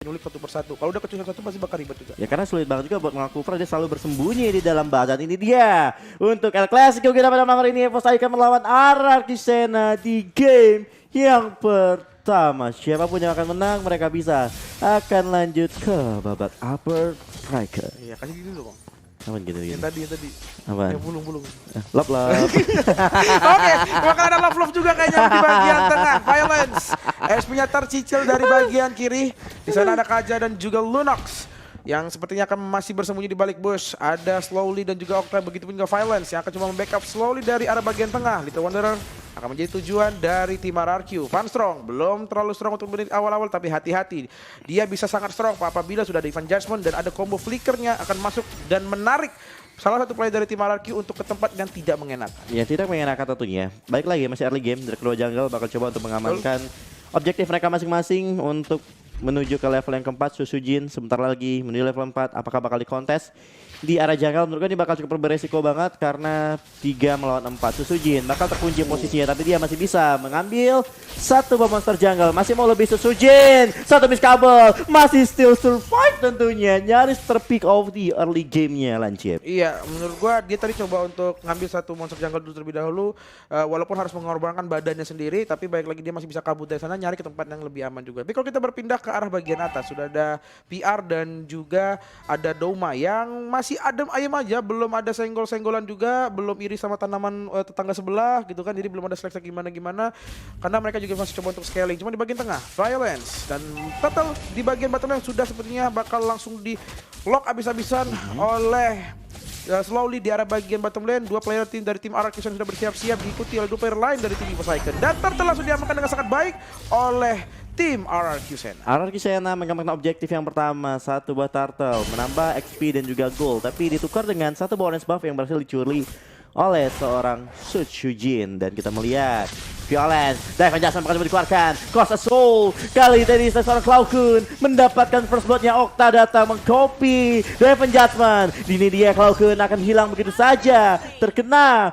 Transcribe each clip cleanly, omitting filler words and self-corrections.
nyulik satu persatu. Kalau udah kecuali satu pasti bakal ribet juga. Ya karena sulit banget juga buat Kufra, dia selalu bersembunyi di dalam badan. Ini dia untuk El Clasico kita pada malam ini EVOS Icon melawan RRQ Senna di game yang pertama. Siapapun yang akan menang mereka bisa akan lanjut ke babak upper bracket. Iya, kasih gini dulu, Bang. Apa gitu Yang tadi. Apa? Yang bulung-bulung. Love. Oke, bakal ada love juga kayaknya di bagian tengah. Violence. SP-nya tercicil dari bagian kiri. Di sana ada Kaja dan juga Lunox yang sepertinya akan masih bersembunyi di balik bush. Ada Slowly dan juga Octa, begitu pun juga Violence yang akan cuma membackup Slowly dari arah bagian tengah. Little Wanderer akan menjadi tujuan dari tim RRQ. Van Strong belum terlalu strong untuk menit awal-awal, tapi hati-hati. Dia bisa sangat strong apabila sudah ada Event Judgment dan ada combo flickernya akan masuk dan menarik salah satu player dari tim RRQ untuk ke tempat yang tidak mengenakan. Ya tidak mengenakan tentunya. Baik lagi masih early game dari kedua jungle bakal coba untuk mengamankan objektif mereka masing-masing untuk menuju ke level yang keempat. Susujin sebentar lagi menuju level 4. Apakah bakal dikontes di arah jungle? Menurut gue ini bakal cukup beresiko banget karena 3 melawan 4. Susujin bakal terkunci posisinya, tapi dia masih bisa mengambil satu bomb monster jungle. Masih mau lebih Susujin. Satu miss kabel. Masih still survive tentunya. Nyaris terpick off di early gamenya Lancip. Iya, menurut gua dia tadi coba untuk ngambil satu monster jungle dulu terlebih dahulu, walaupun harus mengorbankan badannya sendiri, tapi baik lagi dia masih bisa kabur dari sana nyari ke tempat yang lebih aman juga. Tapi kalau kita berpindah ke arah bagian atas, sudah ada PR dan juga ada Doma yang masih adem ayem aja, belum ada senggol-senggolan juga, belum iri sama tanaman tetangga sebelah gitu kan, jadi belum ada selek gimana-gimana, karena mereka juga masih coba untuk scaling. Cuma di bagian tengah, Violence dan Total di bagian bottom yang sudah sepertinya bakal langsung di lock abis-abisan oleh Slowly di arah bagian bottom lane. Dua player tim dari tim RRQ sudah bersiap-siap diikuti oleh dua player lain dari tim EVOS Icon. Dan Turtle langsung diamankan dengan sangat baik oleh tim RRQ Senna. RRQ Senna mengamankan objektif yang pertama, satu buat Turtle, menambah XP dan juga gold, tapi ditukar dengan satu bonus buff yang berhasil dicuri oleh seorang Susujin. Dan kita melihat Violence, Dive Adjustment bakal dikeluarkan. Cost a Soul, kali tadi seorang Cloudkun mendapatkan first bloodnya. Octa datang mengcopy Dive Adjustment. Ini dia Cloudkun akan hilang begitu saja, terkena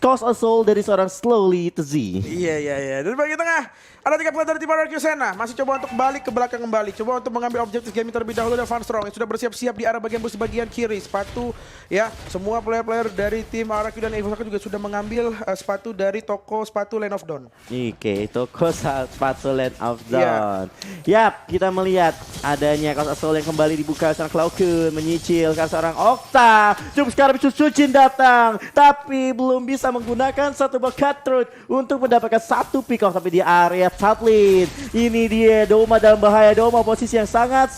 Cost a Soul dari seorang Slowly to Z. Iya. Dari bagian tengah ada 3 player dari tim RRQ Senna. Masih coba untuk balik ke belakang kembali. Coba untuk mengambil objektif game terlebih dahulu dari Van Strong yang sudah bersiap-siap di arah bagian bus bagian kiri. Sepatu ya, semua player-player dari tim RRQ dan EVOS Icon juga sudah mengambil sepatu dari toko sepatu Land of Dawn. Oke, toko sepatu Land of Dawn. Yap, kita melihat adanya Cost Soul yang kembali dibuka seorang Cloudkun menyicil ke seorang Octa. Cukup sekarang Susujin datang, tapi belum bisa menggunakan satu buah cutthroat untuk mendapatkan satu pick off, tapi di area top lane. Ini dia Doma dalam bahaya. Doma posisi yang sangat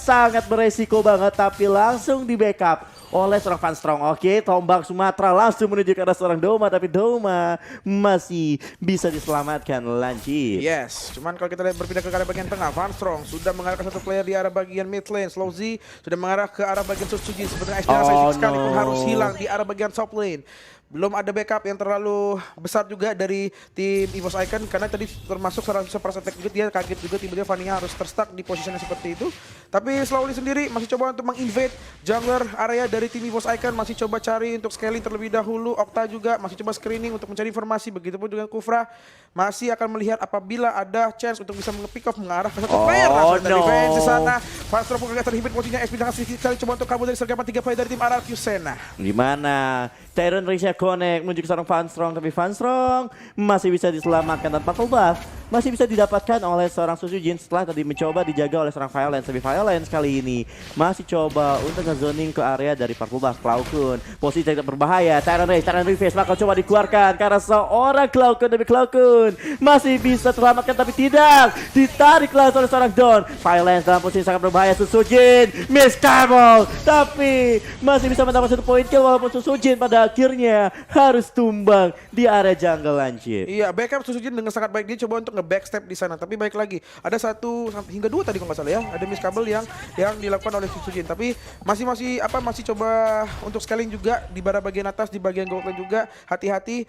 beresiko banget, tapi langsung di backup oleh seorang Van Strong. Oke, tombak Sumatera langsung menuju ke arah seorang Doma, tapi Doma masih bisa diselamatkan. Lanjut. Yes, cuman kalau kita lihat berpindah ke arah bagian tengah, Van Strong sudah mengarah ke satu player di arah bagian mid lane. Slow Z sudah mengarah ke arah bagian Susujin. Sebenarnya Aspirasi sekalipun harus hilang di arah bagian top lane. Belum ada backup yang terlalu besar juga dari tim EVOS Icon, karena tadi termasuk seorang super attack juga, dia kaget juga tiba-tiba Vania harus terstuck di posisinya seperti itu. Tapi Slowly sendiri masih coba untuk menginvade jungler area dari tim EVOS Icon, masih coba cari untuk scaling terlebih dahulu. Octa juga masih coba screening untuk mencari informasi, begitupun dengan Kufra masih akan melihat apabila ada chance untuk bisa nge-pick off mengarah ke satu player. Dari fans di sana, Van Strong pun agak terhimpit posisinya. SP dengan sedikit kali coba untuk kabur dari sergapan 3 player dari tim RRQ Senna. Dimana Tyron Risha connect menuju ke seorang Van Strong, tapi Van Strong masih bisa diselamatkan tanpa full buff. Masih bisa didapatkan oleh seorang Susujin setelah tadi mencoba dijaga oleh seorang Violence. Tapi Violence kali ini masih coba untuk nge-zoning ke area dari purple buff. Cloudkun posisi tidak berbahaya. Tyron Reface bakal coba dikeluarkan karena seorang Cloudkun, tapi Cloudkun masih bisa selamatkan, tapi tidak. Ditarik langsung oleh seorang Dawn. Violence dalam posisi sangat berbahaya. Susujin miss kabel, tapi masih bisa mendapatkan 1 poin kill, walaupun Susujin pada akhirnya harus tumbang di area jungle. Lancip. Iya, backup Susujin dengan sangat baik, dia coba untuk nge-backstep di sana. Tapi baik lagi, ada 1 hingga 2 tadi kalau nggak salah ya, ada miss kabel yang dilakukan oleh Susujin. Tapi masih coba untuk scaling juga di bagian atas, di bagian gold lane juga. Hati-hati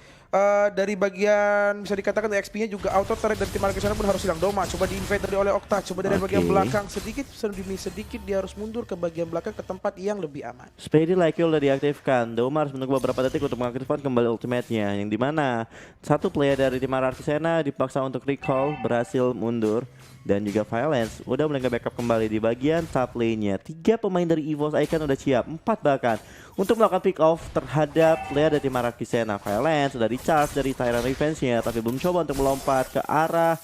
dari bagian bisa dikatakan XP-nya juga auto turret dari tim RRQ Senna pun harus hilang. Doma coba di-invade dari oleh Octa, coba dari bagian belakang sedikit demi sedikit dia harus mundur ke bagian belakang ke tempat yang lebih aman. Speedy like udah diaktifkan. Doma harus menunggu beberapa detik untuk mengaktifkan kembali ultimate-nya. Yang dimana satu player dari tim RRQ Sena dipaksa untuk recall, berhasil mundur. Dan juga Violence udah mulai nge-backup kembali di bagian top lane-nya. 3 pemain dari EVOS Icon udah siap, 4 bahkan, untuk melakukan pick off terhadap player dari tim RRQ Sena. Violence udah di-charge dari Tyrant Revenge-nya, tapi belum coba untuk melompat ke arah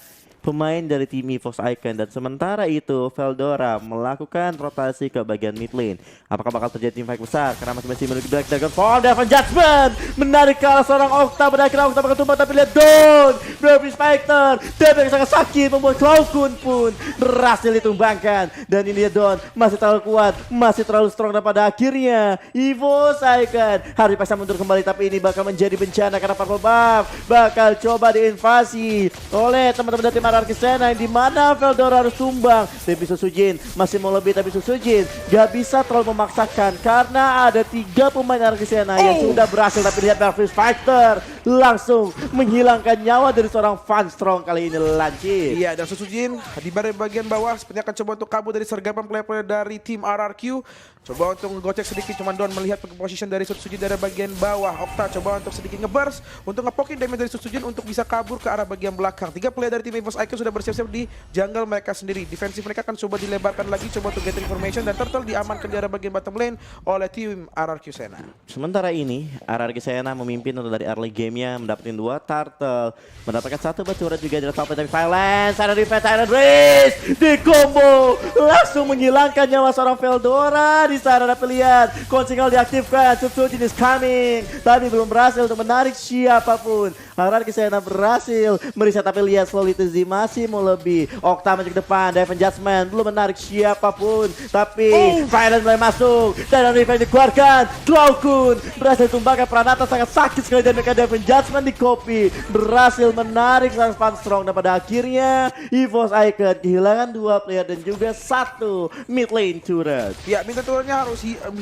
pemain dari tim EVOS Icon. Dan sementara itu Veldora melakukan rotasi ke bagian mid lane. Apakah bakal terjadi tim fight besar? Karena masih memiliki Black Dragon Fall, Devon Judgment menarik ke arah seorang Okta. Berakhir Okta bakal tumbang, tapi lihat Dawn Brave Spectre, Devon yang sangat sakit membuat Cloud pun berhasil ditumbangkan. Dan ini dia Dawn masih terlalu kuat, masih terlalu strong, dan pada akhirnya EVOS Icon harus dipaksa mundur kembali. Tapi ini bakal menjadi bencana karena Purple Buff bakal coba diinvasi oleh teman-teman dari tim RRQ Sena, yang dimana Veldora harus tumbang. Tapi Susujin masih mau lebih, tapi Susujin gak bisa terlalu memaksakan karena ada 3 pemain RRQ Sena yang sudah berhasil. Tapi lihat Darvis Fighter langsung menghilangkan nyawa dari seorang Fan Strong kali ini, Lancip. Iya, dan Susujin di bagian bawah sepertinya akan coba untuk kabur dari sergapan player-player dari tim RRQ. Coba untuk ngegocek sedikit, cuman Don melihat position dari Susujin dari bagian bawah. Okta coba untuk sedikit ngeburst untuk ngepokin damage dari Susujin untuk bisa kabur ke arah bagian belakang. 3 player dari tim EVOS Icon sudah bersiap-siap di jungle mereka sendiri. Defensif mereka akan coba dilebarkan lagi, coba untuk get information, dan Turtle diamankan di arah bagian bottom lane oleh tim RRQ Sena. Sementara ini RRQ Sena memimpin untuk dari early game-nya, mendapatkan 2 Turtle, mendapatkan 1 Baturan juga dari top lane dari Violence. Ada defense, Tyrant Race di combo langsung menghilangkan nyawa seorang Veldora. Di sana ada pilihan konsingal diaktifkan, Susujin is coming, tapi belum berhasil untuk menarik siapapun. RRQ Sena berhasil mereset, tapi lihat slowly to Z masih mau lebih. Okta maju ke depan, Devon Judgment belum menarik siapapun, tapi Violence mulai masuk dan revenge dikeluarkan. Cloud berhasil tumbangkan Pranata, sangat sakit sekali, dan mereka Devon Judgment di copy berhasil menarik sang Fan Strong. Dan pada akhirnya EVOS Icon kehilangan 2 player dan juga 1 mid lane turret. Ya, minta turunnya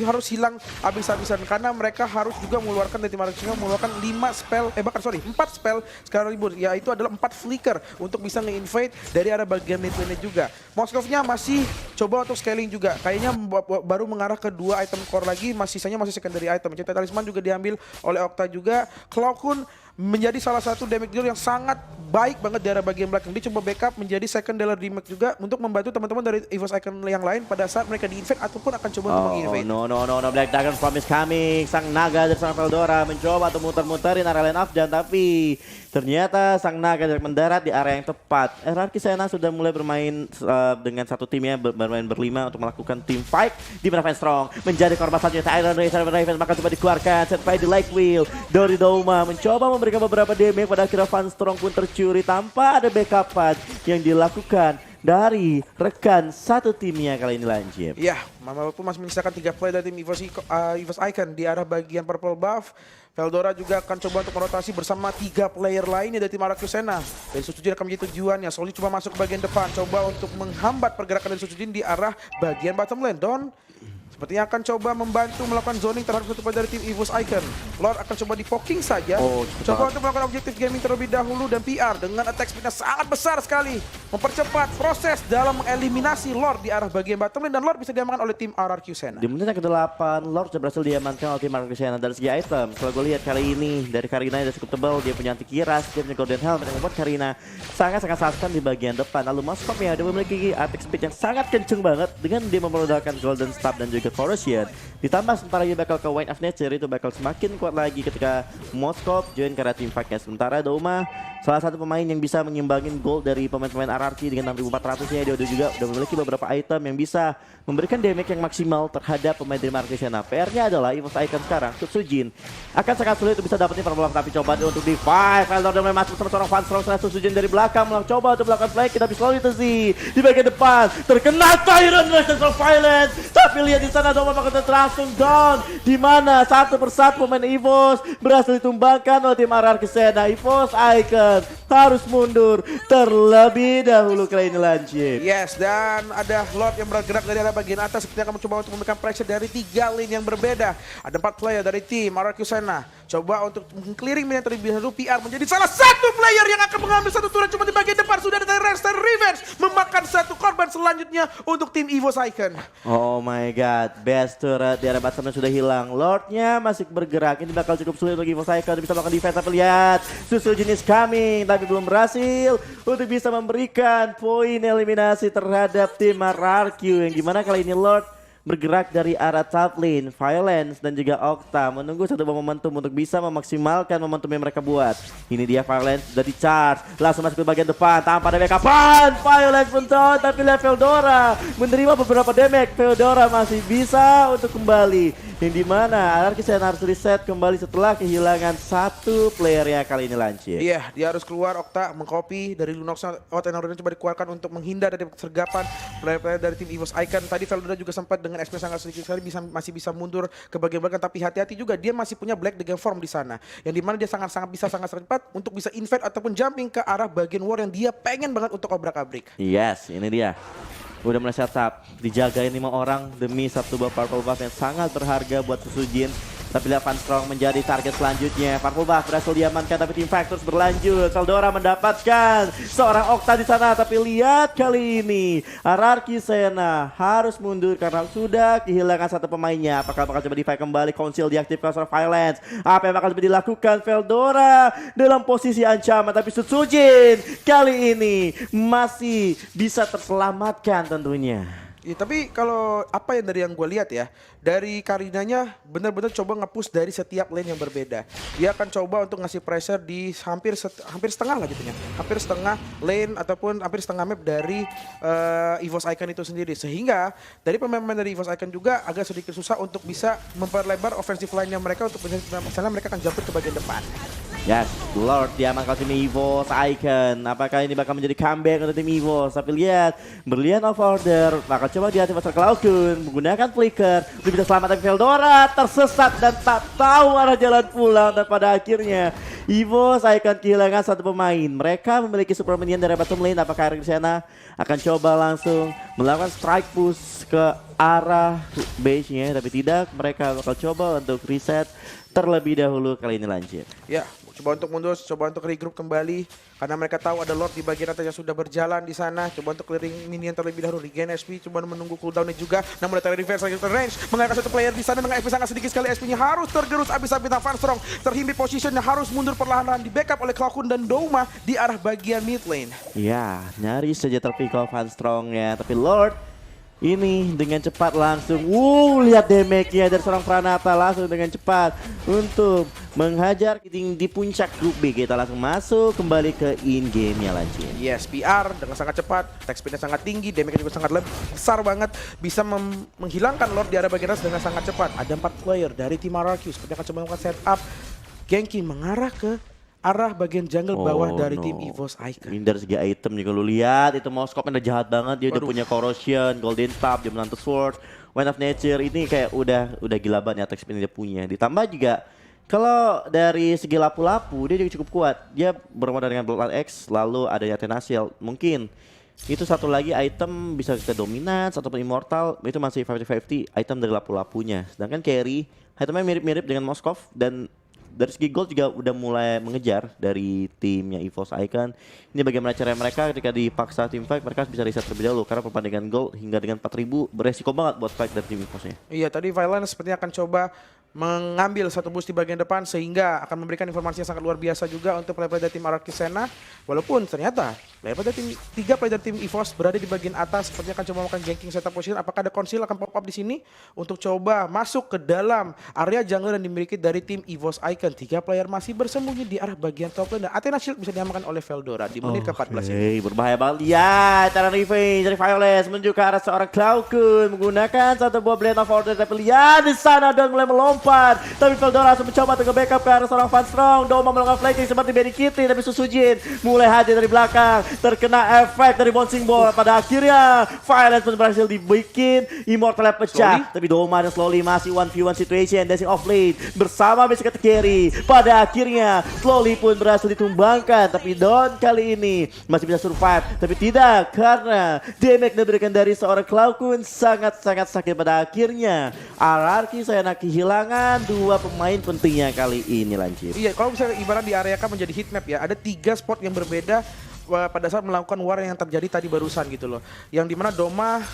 harus hilang habis-habisan karena mereka harus juga mengeluarkan dari tim RRQ mengeluarkan 4 spell Excalibur, yaitu adalah 4 flicker untuk bisa nge-invade dari arah bagian mid lane juga. Moskovnya masih coba untuk scaling juga, kayaknya baru mengarah ke 2 item core lagi, sisanya masih secondary item. Cinta Talisman juga diambil oleh Okta juga. Cloud menjadi salah satu damage dealer yang sangat baik banget di arah bagian belakang. Dia coba backup menjadi second dealer damage juga untuk membantu teman-teman dari EVOS Icon yang lain pada saat mereka di-invade ataupun akan coba untuk meng-invade. No, Black Dragon Storm is coming. Sang naga dari sang Veldora mencoba untuk muter-muterin area line up, dan tapi ternyata sang naga mendarat di area yang tepat. RRQ Sena sudah mulai bermain dengan satu timnya, bermain berlima untuk melakukan team fight. Di mana Fan Strong menjadi korban selanjutnya. Tyrant Raven maka coba dikeluarkan. Set by the Light Wheel dari Doma mencoba memberikan beberapa damage. Pada akhirnya Fan Strong pun tercuri tanpa ada backupan yang dilakukan dari rekan satu timnya kali ini, Lancip. Ya, walaupun masih menyisakan 3 player dari tim EVOS Icon di arah bagian purple buff, Veldora juga akan coba untuk merotasi bersama 3 player lainnya dari tim RRQ Sena. Dan Susujin akan menjadi tujuannya. Soli coba masuk ke bagian depan, coba untuk menghambat pergerakan dari Susujin di arah bagian bottom lane. Don sepertinya akan coba membantu melakukan zoning terhadap satu player dari tim EVOS Icon. Lord akan coba di poking saja. Coba untuk melakukan objektif gaming terlebih dahulu, dan PR dengan attack speednya sangat besar sekali. Mempercepat proses dalam mengeliminasi Lord di arah bagian bottom lane, dan Lord bisa diamankan oleh tim RRQ Sena. Di menit yang ke-8, Lord sudah berhasil diamankan oleh tim RRQ Sena. Dari segi item, kalau gue lihat kali ini dari Karina yang cukup tebal, dia punya anti kiras, dia punya golden helmet yang membuat Karina sangat-sangat sakit di bagian depan. Lalu Moskov ya, dia memiliki attack speed yang sangat kenceng banget dengan dia memperolehkan golden staff dan juga corrosion. Ditambah sementara dia bakal ke Wine of Nature, itu bakal semakin kuat lagi ketika Moskov join karena team fight-nya. Sementara Doma salah satu pemain yang bisa mengimbangin gold dari pemain-pemain RRQ dengan 6.400-nya. Dia juga udah memiliki beberapa item yang bisa memberikan damage yang maksimal terhadap pemain dari RRQ Sena. PR-nya adalah EVOS Icon sekarang, Susujin akan sangat sulit untuk bisa dapetin perbolaan, tapi coba untuk di fight. Veldora mulai masuk sama seorang Fan Strong, Susujin dari belakang coba untuk melakukan flank, tapi slowly to Z di bagian depan terkena Tyrant Resistance of Violence. Tapi lihat di sana Doma bakal langsung down, di mana satu persatu pemain EVOS berhasil ditumbangkan oleh tim RRQ Sena. EVOS Icon harus mundur terlebih dahulu kali ini, Lancip. Yes, dan ada Lord yang bergerak dari arah bagian atas seperti akan mencoba untuk memberikan pressure dari 3 lane yang berbeda. Ada 4 player dari tim RRQ Sena. coba untuk clearing minion terlebih dahulu. PR menjadi salah satu player yang akan mengambil satu turret cuma di bagian depan. Sudah ada Rester Revenge memakan satu korban selanjutnya untuk tim EVOS Icon. Oh my god, best turret di arah bottomnya sudah hilang. Lordnya masih bergerak, ini bakal cukup sulit untuk EVOS Icon bisa melakukan defense. Tapi lihat, susu jenis coming tapi belum berhasil untuk bisa memberikan poin eliminasi terhadap tim RRQ. Yang gimana kali ini Lord bergerak dari arah top lane, Violence dan juga Okta menunggu satu buah momentum untuk bisa memaksimalkan momentum yang mereka buat. Ini dia Violence sudah di-charge, langsung masuk ke bagian depan tanpa ada backupan. Violence menton tapi lihat Feodora menerima beberapa damage. Feodora masih bisa untuk kembali. Yang dimana RRQ harus reset kembali setelah kehilangan satu player ya kali ini Lancir. Iya, dia harus keluar. Okta mengcopy dari Lunox. Outlander coba dikeluarkan untuk menghindar dari sergapan player-player dari tim EVOS Icon. Tadi Feldora juga sempat dengan SP sangat sedikit sekali masih bisa mundur ke bagian belakang, tapi hati-hati juga dia masih punya Black Dragon Form di sana. Yang dimana dia sangat cepat untuk bisa invade ataupun jumping ke arah bagian war yang dia pengen banget untuk obrak-abrik. Yes, ini dia. Udah mulai setup, dijagain 5 orang demi satu buah purple buff yang sangat berharga buat Susujin. Tapi lihat Van Strong menjadi target selanjutnya. Purple buff berhasil diamankan tapi tim Fight terus berlanjut. Feldora mendapatkan seorang Okta di sana, tapi lihat kali ini RRQ Sena harus mundur karena sudah kehilangan satu pemainnya. Apakah bakal coba di-fight kembali? Konsil diaktifkan oleh Violence. Apa yang bakal coba dilakukan? Feldora dalam posisi ancaman, tapi Susujin kali ini masih bisa terselamatkan tentunya. Ya, tapi kalau apa yang dari yang gue lihat ya, dari Karinanya benar-benar coba nge-push dari setiap lane yang berbeda. Dia akan coba untuk ngasih pressure di hampir setengah lah gitu ya. Hampir setengah lane ataupun hampir setengah map dari EVOS Icon itu sendiri. Sehingga dari pemain-pemain dari EVOS Icon juga agak sedikit susah untuk bisa memperlebar offensive line-nya mereka untuk misalnya mereka akan jump ke bagian depan. Yes, Lord diamankan tim EVOS Icon. Apakah ini bakal menjadi comeback untuk tim EVOS? Tapi lihat, Brilliant of Order bakal coba diaktifkan Cloudgun menggunakan flicker. Dia bisa selamat, tapi Feldora tersesat dan tak tahu arah jalan pulang. Dan pada akhirnya EVOS Icon kehilangan satu pemain. Mereka memiliki super minion dari bottom lane. Apakah RRQ Sena akan coba langsung melakukan strike push ke arah base-nya? Tapi tidak, mereka bakal coba untuk reset terlebih dahulu kali ini Lancir. Ya, coba untuk mundur, coba untuk regroup kembali karena mereka tahu ada Lord di bagian atas yang sudah berjalan di sana. Coba untuk clearing minion terlebih dahulu, regain SP, coba menunggu cooldownnya juga. Namun ada reverse lagi ke range, mengalahkan satu player di sana dengan SP sangat sedikit sekali. SP-nya harus tergerus habis-habisan. Van Strong terhimpit posisinya, harus mundur perlahan-lahan, di backup oleh Cloudgun dan Douma di arah bagian mid lane. Ya, nyaris saja terpick off Van Strong ya, tapi Lord ini dengan cepat langsung, lihat damage-nya dari seorang Pranata langsung dengan cepat untuk menghajar di puncak grup B. Kita langsung masuk kembali ke in-game-nya Lancir. Yes, PR dengan sangat cepat, attack speed-nya sangat tinggi, damage-nya juga sangat besar banget, bisa menghilangkan Lord di arah bagian atas dengan sangat cepat. Ada 4 player dari tim RRQ seperti akan coba melakukan setup, Genki mengarah ke arah bagian jungle bawah dari tim EVOS Icon. Ini dari segi item juga lu lihat, itu Moskop udah jahat banget. Dia udah punya Corrosion, Golden Tap, dia menantu Sword, Wind of Nature. Ini kayak udah gila banget ya attack speed yang dia punya. Ditambah juga kalau dari segi lapu-lapu dia juga cukup kuat. Dia bermodal dengan Bloodline X, lalu ada Yatenasil. Mungkin itu satu lagi item bisa kita dominance ataupun immortal, itu masih 50-50 item dari lapu-lapunya. Sedangkan carry itemnya mirip-mirip dengan Moskov, dan dari segi gold juga udah mulai mengejar dari timnya EVOS Icon. Ini bagaimana cara mereka ketika dipaksa tim fight, mereka bisa reset terlebih dahulu karena perbandingan gold hingga dengan 4000 beresiko banget buat fight dari tim EVOS-nya. Iya, tadi Violence sepertinya akan coba mengambil satu boost di bagian depan sehingga akan memberikan informasi yang sangat luar biasa juga untuk player-player dari tim RRQ Sena. Walaupun ternyata player-player dari tim 3 player dari tim EVOS berada di bagian atas, sepertinya akan coba melakukan ganking setup position. Apakah ada konsil akan pop up di sini untuk coba masuk ke dalam area jungle yang dimiliki dari tim EVOS Icon. 3 player masih bersembunyi di arah bagian top lane dan Athena Shield bisa diamankan oleh Feldora di menit ke-14 ini. Berbahaya banget. Ya, cara revenge dari Violence menuju ke arah seorang Cloudgun menggunakan satu buah Blade of Order, tapi lihat di sana dan mulai melompat. Tapi Feldora langsung mencoba untuk backup ke arah seorang Van Strong. Douma melakukan flanking seperti Benny Kitty, tapi Susujin mulai hadir dari belakang, terkena efek dari bouncing ball. Pada akhirnya Violence pun berhasil dibikin immortalnya pecah, tapi Douma dan Slowly masih 1v1 situation, dancing off lane bersama basic carry. Pada akhirnya Slowly pun berhasil ditumbangkan, tapi Don kali ini masih bisa survive, tapi tidak karena damage diberikan dari seorang Cloudgun sangat-sangat sakit. Pada akhirnya RRQ Sena kehilangan kehilangan dua pemain pentingnya kali ini Lancip. Iya, kalau misalnya ibarat di area kan menjadi heat map ya, ada 3 spot yang berbeda pada saat melakukan war yang terjadi tadi barusan gitu loh. Yang dimana Doma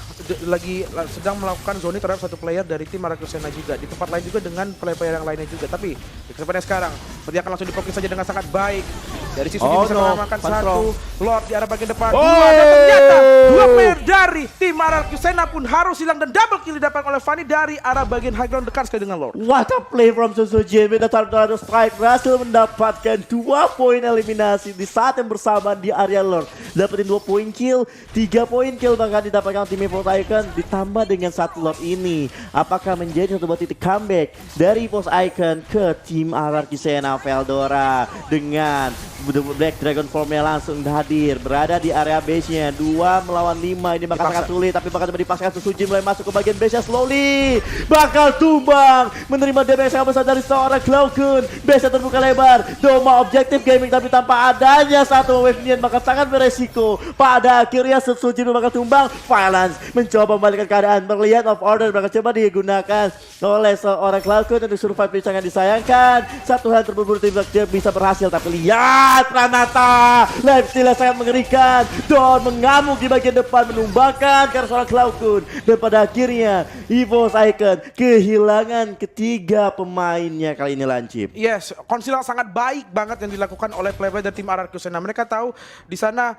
sedang melakukan zoning terhadap satu player dari tim Marakusena juga. Di tempat lain juga dengan player-player yang lainnya juga. Tapi di kesempatan sekarang, dia akan langsung difokus saja dengan sangat baik. Dari sisi bisa mengamankan satu Lord di arah bagian depan. Dua, dan ternyata dua player dari tim Marakusena pun harus hilang dan double kill didapatkan oleh Fanny dari arah bagian high ground dekat sekali dengan Lord. What a play from Susujin with the tornado strike, berhasil mendapatkan 2 poin eliminasi di saat yang bersamaan di area Lord. Dapetin 2 poin kill, 3 poin kill bahkan didapatkan tim EVOS Icon ditambah dengan 1 Lord ini. Apakah menjadi satu buah titik comeback dari EVOS Icon ke tim RRQ Sena Veldora dengan Black Dragon formnya langsung hadir, berada di area base-nya. 2 melawan 5 ini bakal sangat sulit, tapi bakal coba dipaksakan. Susujin mulai masuk ke bagian base-nya slowly, bakal tumbang, menerima damage yang sangat besar dari seorang Cloudgun. Base-nya terbuka lebar, Doma objektif gaming tapi tanpa adanya satu wave minion bakal sangat beresiko. Pada akhirnya Susujin bakal tumbang. Violence mencoba membalikkan keadaan, berlihat of order bakal coba digunakan oleh seorang Cloudgun untuk survive, sangat disayangkan. Satu hal terburu-buru tim dia bisa berhasil, tapi lihat Pranata, lifestyle sangat mengerikan. Don mengamuk di bagian depan, menumbangkan karena seorang Cloudgun. Dan pada akhirnya EVOS Icon kehilangan ketiga pemainnya kali ini Lancip. Yes, konsil yang sangat baik banget yang dilakukan oleh player dari tim RRQ Sena. Mereka tahu di sana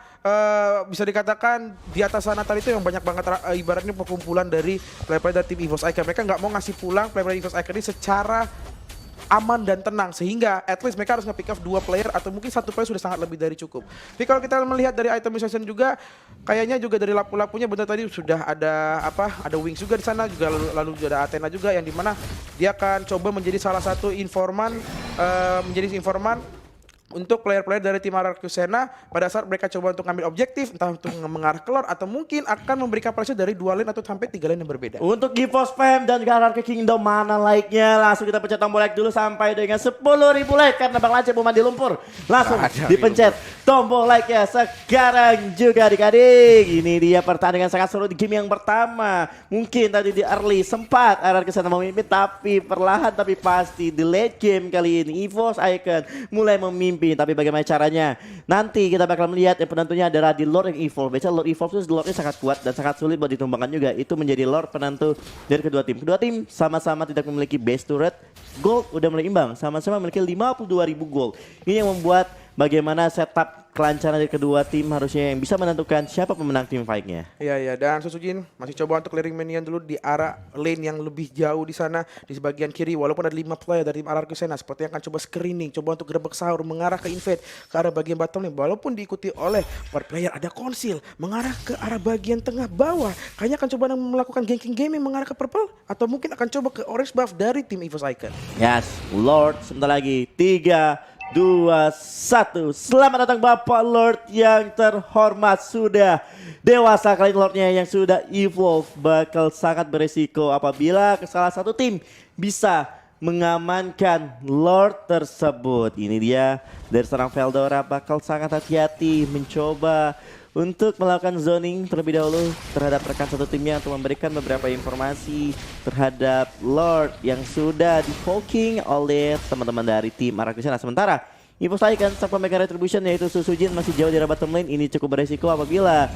bisa dikatakan di atas sana tadi itu yang banyak banget ibaratnya perkumpulan dari player dari tim EVOS Icon. Mereka nggak mau ngasih pulang player EVOS Icon ini secara aman dan tenang, sehingga at least mereka harus nge-pick off 2 player atau mungkin 1 player sudah sangat lebih dari cukup. Tapi kalau kita melihat dari itemization juga, kayaknya juga dari lapu-lapunya benar tadi sudah ada ada Wings juga di sana, juga lalu juga ada Athena juga, yang dimana dia akan coba menjadi salah satu informan, untuk player-player dari tim RRQ Sena pada saat mereka coba untuk ngambil objektif, entah untuk mengarah ke Lord atau mungkin akan memberikan pressure dari 2 lane atau sampai 3 lane yang berbeda. Untuk GeForce Fam dan RRQ Kingdom mana like-nya? Langsung kita pencet tombol like dulu sampai dengan 10.000 like karena Bang Lancip mau mandi lumpur. Langsung dipencet tombol like-nya sekarang juga adik-adik. Ini dia pertandingan sangat seru di game yang pertama. Mungkin tadi di early sempat RRQ Sena memimpin, tapi perlahan tapi pasti di late game kali ini EVOS Icon mulai memimpin. Tapi bagaimana caranya? Nanti kita bakal melihat yang penentunya adalah di Lord yang Evolve. Biasanya Lord Evolve itu Lordnya sangat kuat dan sangat sulit buat ditumbangkan juga. Itu menjadi Lord penentu dari kedua tim. Kedua tim sama-sama tidak memiliki base turret. Gold udah mulai imbang, sama-sama memiliki 52.000 gold. Ini yang membuat bagaimana setup kelancaran dari kedua tim harusnya yang bisa menentukan siapa pemenang tim fight-nya. Iya, dan Susujin masih coba untuk clearing minion dulu di arah lane yang lebih jauh di sana, di sebagian kiri. Walaupun ada 5 player dari tim RRQ Sena, sepertinya akan coba screening, coba untuk gerbek sahur, mengarah ke invade, ke arah bagian bottom lane. Walaupun diikuti oleh 4 player, ada konsil, mengarah ke arah bagian tengah bawah. Kayaknya akan coba melakukan ganking gaming mengarah ke purple, atau mungkin akan coba ke orange buff dari tim EVOS Icon. Yes, Lord sebentar lagi. 3, 2, 1. Selamat datang Bapak Lord yang terhormat. Sudah dewasa kali Lordnya yang sudah evolve. Bakal sangat beresiko apabila ke salah satu tim bisa mengamankan Lord tersebut. Ini dia dari seorang Veldora bakal sangat hati-hati mencoba untuk melakukan zoning terlebih dahulu terhadap rekan satu timnya untuk memberikan beberapa informasi terhadap Lord yang sudah di-poking oleh teman-teman dari tim RRQ Sena. Sementara EVOS Icon sang pemegang retribution yaitu Susujin masih jauh di arah bottom lane. Ini cukup beresiko apabila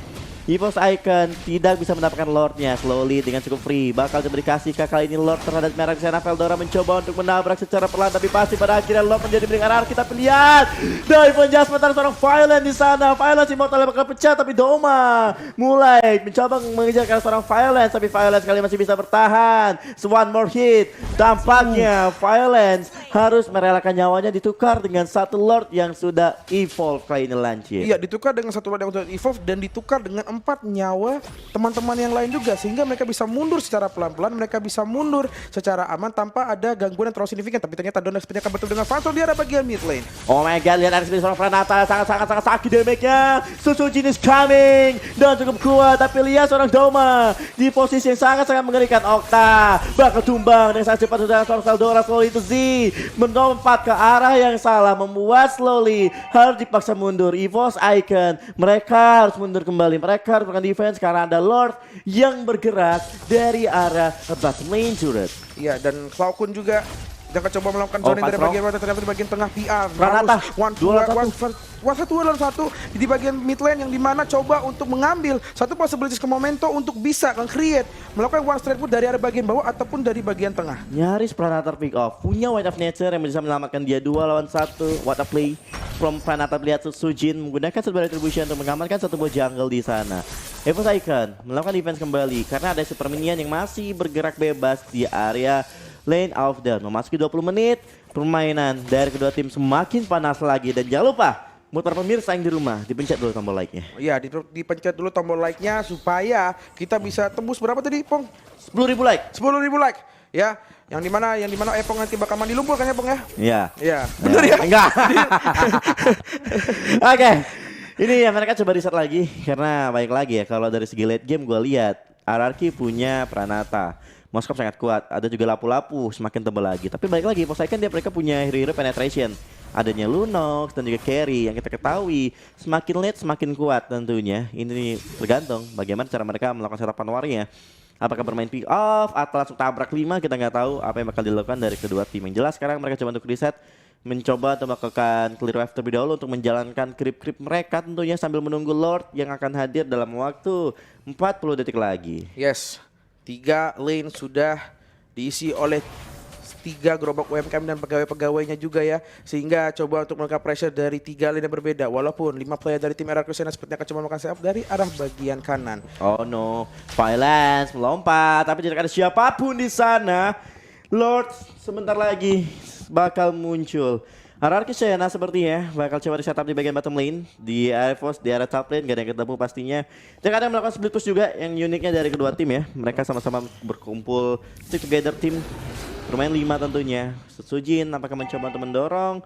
EVOS Icon tidak bisa mendapatkan Lordnya slowly dengan cukup free. Bakal dikasih kali ini Lord terhadap RRQ Sena. Veldora mencoba untuk menabrak secara perlahan tapi pasti pada akhirnya Lord menjadi milik RRQ. Kita lihat dive adjustment dari seorang Violent di sana. Violent Immortal bakal pecah tapi Doma mulai mencoba mengejar ke seorang Violent, tapi Violent kali masih bisa bertahan. One more hit. Tampaknya Violent harus merelakan nyawanya ditukar dengan satu Lord yang sudah evolve kali ini Lancip. Iya, ditukar dengan satu Lord yang sudah evolve dan ditukar dengan 4 nyawa teman-teman yang lain juga, sehingga mereka bisa mundur secara pelan-pelan, mereka bisa mundur secara aman tanpa ada gangguan yang terlalu signifikan. Tapi ternyata Don sepertinya akan bertemu dengan Phantom di arah bagian mid lane. Oh my god, lihat ada seorang Pranata sangat sakit damage-nya. Susujin is coming dan cukup kuat, tapi lihat seorang Doma di posisi yang sangat mengerikan. Okta bakal tumbang dengan sangat cepat sudah seorang Veldora slowly itu Z. melompat ke arah yang salah, membuat slowly harus dipaksa mundur. EVOS Icon, mereka harus mundur kembali, mereka harus melakukan defense karena ada Lord yang bergerak dari arah bottom lane turret. Iya, dan Cloud juga jangan coba melakukan zoning dari bagian bawah, ternyata di bagian tengah PR. Pranata, One satu lawan satu di bagian mid lane yang dimana coba untuk mengambil satu possibilities ke Momento untuk bisa create melakukan one straight put dari arah bagian bawah ataupun dari bagian tengah. Nyaris Pranata pick off, punya Weight of Nature yang bisa menyelamatkan dia 2 lawan 1. What a play from Pranata, lihat Sujin menggunakan sebuah retribution untuk mengamankan satu buah jungle di sana. EVOS Icon melakukan defense kembali karena ada super minion yang masih bergerak bebas di area lane of down. Memasuki 20 menit, permainan dari kedua tim semakin panas lagi. Dan jangan lupa, buat para pemirsa yang di rumah, dipencet dulu tombol like-nya. Iya, dipencet dulu tombol like-nya supaya kita bisa tembus berapa tadi, Pong? 10.000 like. 10.000 like. Ya, yang dimana Epong nanti bakal mandi lumpur kan ya, Pong ya? Iya. Iya, bener ya? Enggak. Oke. Ini ya mereka coba riset lagi karena baik lagi ya kalau dari segi late game gue lihat RRQ punya Pranata. Moskov sangat kuat, ada juga lapu-lapu semakin tebal lagi. Tapi balik lagi, Poseidon dia mereka punya hero-hero penetration. Adanya Lunox dan juga Carry yang kita ketahui semakin late semakin kuat tentunya. Ini tergantung bagaimana cara mereka melakukan setupan warnya. Apakah bermain pick off atau langsung tabrak 5, kita nggak tahu apa yang bakal dilakukan dari kedua tim. Yang jelas sekarang mereka coba untuk reset, mencoba untuk melakukan clear wave terlebih dahulu untuk menjalankan creep-creep mereka tentunya sambil menunggu Lord yang akan hadir dalam waktu 40 detik lagi. Yes. 3 lane sudah diisi oleh 3 gerobak UMKM dan pegawai-pegawainya juga ya. Sehingga coba untuk melakukan pressure dari 3 lane yang berbeda. Walaupun 5 player dari tim RRQ Sena sepertinya akan coba melakukan setup dari arah bagian kanan. Oh no, Violence melompat tapi tidak ada siapapun di sana. Lord sebentar lagi bakal muncul. RRQ Sena sepertinya bakal coba di setup di bagian bottom lane. Di EVOS di area top lane gak ada yang ketemu pastinya. Dan ada yang melakukan split push juga yang uniknya dari kedua tim ya. Mereka sama-sama berkumpul stick together tim. Bermain 5 tentunya. Sujin apakah mencoba untuk mendorong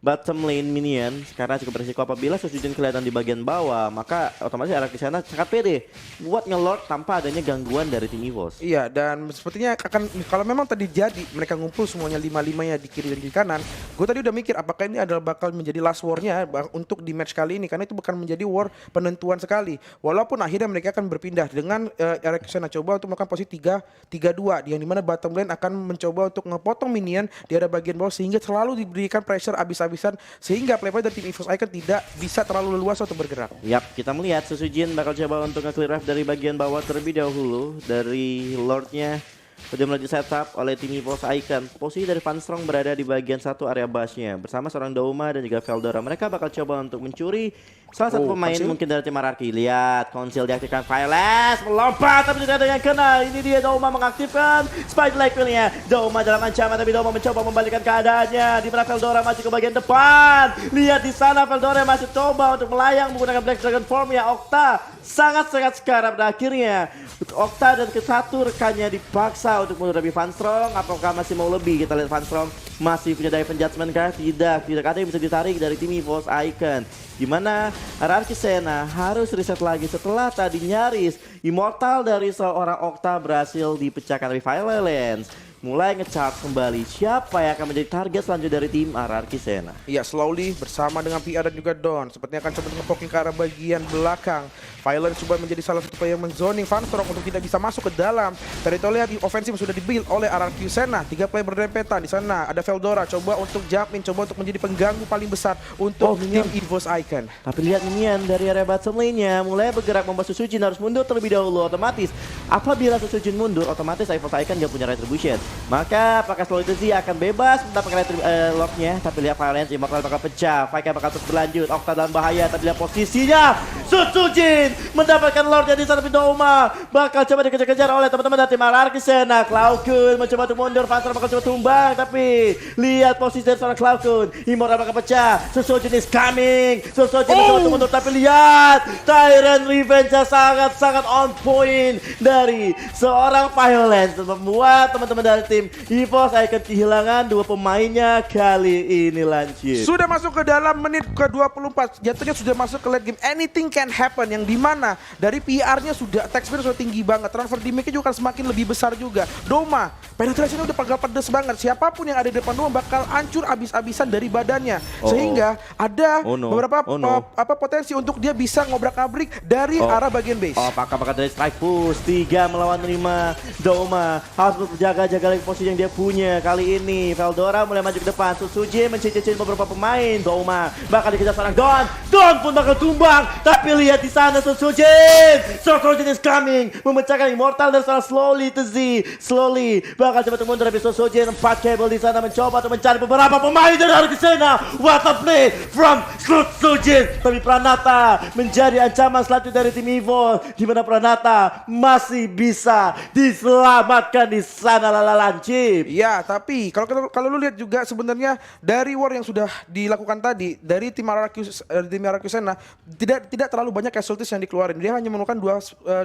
bottom lane minion karena cukup berisiko apabila Sujin kelihatan di bagian bawah, maka otomatis RRQ Sena sangat pede buat ngelord tanpa adanya gangguan dari tim EVOS. Iya, dan sepertinya akan kalau memang tadi jadi mereka ngumpul semuanya 5-5-nya di kiri dan di kanan, gue tadi udah mikir apakah ini adalah bakal menjadi last war-nya untuk di match kali ini karena itu bukan menjadi war penentuan sekali. Walaupun akhirnya mereka akan berpindah dengan RRQ Sena coba untuk melakukan posisi 3-3-2 yang dimana bottom lane akan mencoba untuk ngepotong minion di area bagian bawah sehingga selalu diberikan pressure abis-abisan sehingga play-play dari tim EVOS Icon tidak bisa terlalu leluasa untuk bergerak. Yap, kita melihat Sujin bakal coba untuk nge-clear wave dari bagian bawah terlebih dahulu dari Lordnya. Sudah mulai di setup oleh tim EVOS Icon. Posisi dari Vanstrong berada di bagian satu area busnya bersama seorang Dauma dan juga Veldora. Mereka bakal coba untuk mencuri salah satu pemain mungkin dari tim RRQ. Lihat, konsil diaktifkan, Violence melompat tapi tidak ada yang kena. Ini dia Dauma mengaktifkan Spike Blackpill-nya. Dauma dalam ancaman tapi Dauma mencoba membalikan keadaannya. Di mana Veldora masih ke bagian depan. Lihat di sana Veldora masih coba untuk melayang menggunakan Black Dragon Form ya. Okta sangat-sangat sekarat dan akhirnya Okta dan ke-1 rekannya dipaksa untuk mundur dari Vanstrong. Apakah masih mau lebih? Kita lihat Vanstrong masih punya Dive Judgment kah? Tidak ada yang bisa ditarik dari tim EVOS Icon. Dimana RRQ Sena harus reset lagi setelah tadi nyaris immortal dari seorang Okta berhasil dipecahkan dari Violence. Mulai nge-charge kembali siapa yang akan menjadi target selanjutnya dari tim RRQ Sena. Iya, slowly bersama dengan PR dan juga Don sepertinya akan coba nge-poking ke arah bagian belakang. Violence coba menjadi salah satu player menzoning Vanstrong untuk tidak bisa masuk ke dalam. Teritorial di ofensif sudah dibuild oleh RRQ Sena. 3 player berdempetan di sana. Ada Veldora coba untuk jump in, coba untuk menjadi pengganggu paling besar untuk tim EVOS Icon. Tapi lihat minion dari area bottom lane-nya mulai bergerak membuat Sujin harus mundur terlebih dahulu. Otomatis apabila Sujin mundur, otomatis EVOS Icon gak punya retribution. Maka apakah Solidity akan bebas mendapatkan lock-nya. Tapi lihat Violence, Immortal bakal pecah. Fight bakal terus berlanjut. Okta dalam bahaya. Tapi lihat posisinya. Sujin mendapatkan Lord di sana. Dauma bakal coba dikejar-kejar oleh teman-teman dari tim RRQ Sena. Cloudkun mencoba untuk mundur. Vanstrong bakal coba tumbang. Tapi lihat posisi dari seorang Cloudkun. Immortal bakal pecah. Sujin is coming. Sujin mencoba untuk mundur. Tapi lihat Tyrant Revenge sangat-sangat on point dari seorang Violence. Membuat teman-teman dari tim EVOS Icon kehilangan 2 pemainnya kali ini lanjut. Sudah masuk ke dalam menit ke-24. Jatuhnya sudah masuk ke late game. Anything can happen. Yang dimana dari PR-nya sudah attack speed sudah tinggi banget. Transfer damage-nya juga akan semakin lebih besar juga. Doma, penetrasinya udah pegal pedes banget. Siapapun yang ada di depan rumah bakal hancur abis-abisan dari badannya. Oh, Sehingga ada Oh, no. beberapa Oh, no. potensi untuk dia bisa ngobrak-abrik dari arah bagian base. Oh, apakah dari strike push 3 melawan 5. Doma harus berjaga-jaga lagi posisi yang dia punya. Kali ini Veldora mulai maju ke depan. Susujin mencicil beberapa pemain. Doma bakal dikejar seorang Don. Don pun bakal tumbang. Tapi lihat di sana Susujin. Susujin is coming. Memecahkan Immortal dan seorang Slowly to Z. Slowly bakal cepat mundur dari Susujin. 4 kabel di sana mencoba untuk mencari beberapa pemain dari Argentina. What a play from Susujin. Tapi Pranata menjadi ancaman selanjutnya dari tim Evo, di mana Pranata masih bisa diselamatkan di sana Lancip. Ya, tapi kalau lu lihat juga sebenarnya dari war yang sudah dilakukan tadi dari tim Aracusena tidak terlalu banyak casualties yang dikeluarin. Dia hanya menemukan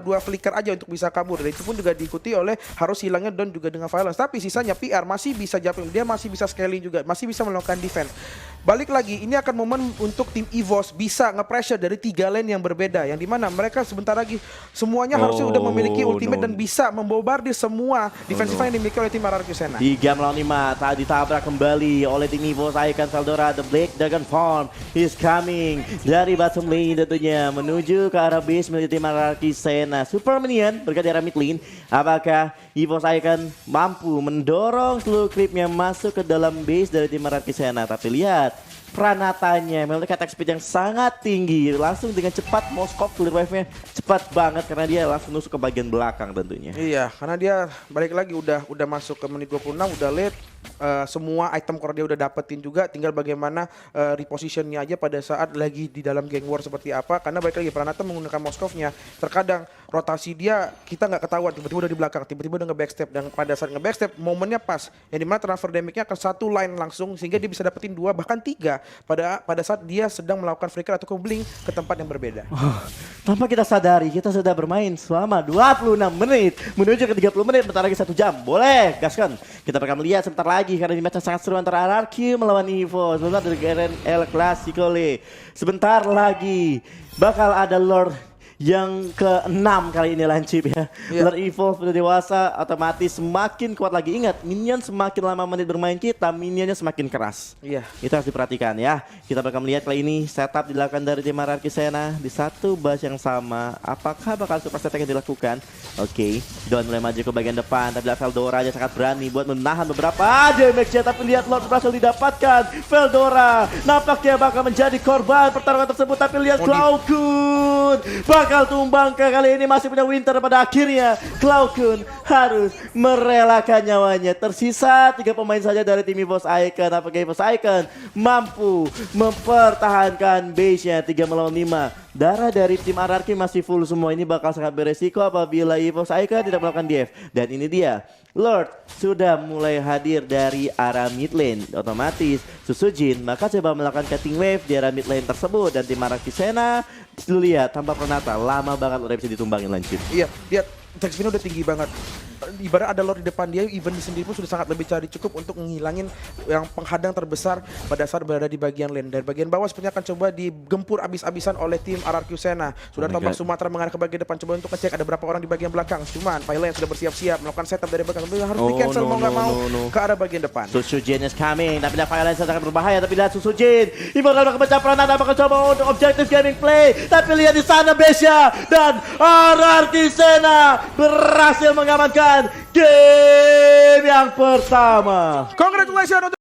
dua flicker aja untuk bisa kabur. Dan itu pun juga diikuti oleh harus hilangnya Don juga dengan Violence. Tapi sisanya PR masih bisa jumping, dia masih bisa scaling juga, masih bisa melakukan defense. Balik lagi, ini akan momen untuk tim EVOS bisa nge-pressure dari 3 lane yang berbeda, yang dimana mereka sebentar lagi semuanya harusnya udah memiliki ultimate dan bisa membombardir semua defensive yang dimiliki oleh tim Aracusena. 3 melawan 5 tak ditabrak kembali oleh tim EVOS. Icon Veldora, the Black Dragon Farm is coming dari bottom lane tentunya menuju ke arah base milik tim Aracusena. Super Minion berada di arah mid lane. Apakah EVOS Icon mampu mendorong seluruh creepnya masuk ke dalam base dari tim Aracusena? Tapi lihat Pranatanya memiliki attack speed yang sangat tinggi. Langsung dengan cepat Moskov clear wave-nya cepat banget karena dia langsung nusuk ke bagian belakang tentunya. Iya, karena dia balik lagi udah masuk ke menit 26, udah late. Semua item core dia udah dapetin juga, tinggal bagaimana repositionnya aja pada saat lagi di dalam geng war seperti apa. Karena balik lagi Pranata menggunakan Moskovnya, terkadang rotasi dia kita nggak ketahuan, tiba-tiba udah di belakang, tiba-tiba udah nge-backstep, dan pada saat nge-backstep momennya pas, yang dimana transfer damage-nya akan satu line langsung sehingga dia bisa dapetin 2 bahkan 3 pada saat dia sedang melakukan flicker atau blink ke tempat yang berbeda. Tanpa kita sadari, kita sudah bermain selama 26 menit menuju ke 30 menit, bentar lagi 1 jam. Boleh, gaskan. Kita bakal melihat sebentar lagi karena di match yang sangat seru antara RRQ melawan Evo. Sebentar dari Garen El Clasico. Sebentar lagi bakal ada Lord yang ke-6 kali ini Lancip ya. Lord Evolve sudah dewasa, otomatis semakin kuat lagi. Ingat, minion semakin lama menit bermain kita, minionnya semakin keras. Iya. Itu harus diperhatikan ya. Kita bakal melihat kali ini setup dilakukan dari tim Aracusena di satu bus yang sama. Apakah bakal super setup yang dilakukan? Oke, Don mulai maju ke bagian depan. Tapi Veldora aja sangat berani buat menahan beberapa damage-nya. Tapi lihat Lord berhasil didapatkan. Veldora nampaknya bakal menjadi korban pertarungan tersebut. Tapi lihat Cloudkun bakal tumbang kali ini, masih punya Winter. Pada akhirnya Cloudkun harus merelakan nyawanya. Tersisa 3 pemain saja dari tim EVOS Icon. Apakah EVOS Icon mampu mempertahankan base-nya 3 melawan 5? Darah dari tim RRQ masih full semua. Ini bakal sangat beresiko apabila EVOS Icon tidak melakukan DF. Dan ini dia, Lord sudah mulai hadir dari arah mid lane. Otomatis Susujin maka coba melakukan cutting wave di arah mid lane tersebut. Dan tim Aracusena lihat tanpa Pranata lama banget udah bisa ditumbangin Lancip. Iya, lihat attack speed-nya udah tinggi banget. Ibarat ada Lord di depan dia, even di sendiri pun sudah sangat lebih cari cukup untuk menghilangin yang penghadang terbesar pada saat berada di bagian lane. Dan bagian bawah sepertinya akan coba digempur abis-abisan oleh tim Aracusena. Sudah tombak Sumatera mengarah ke bagian depan, coba untuk ngecek ada berapa orang di bagian belakang. Cuman Violence sudah bersiap-siap melakukan setup dari belakang, tapi harus di-cancel mau nggak mau ke arah bagian depan. Susujin is coming, tapi lihat Violence sangat berbahaya. Tapi lihat Susujin, Immortal bakal pecah Pranata, bakal coba untuk objective gaming play. Tapi lihat di sana Besya dan Aracusena berhasil mengamankan game yang pertama. Congratulations untuk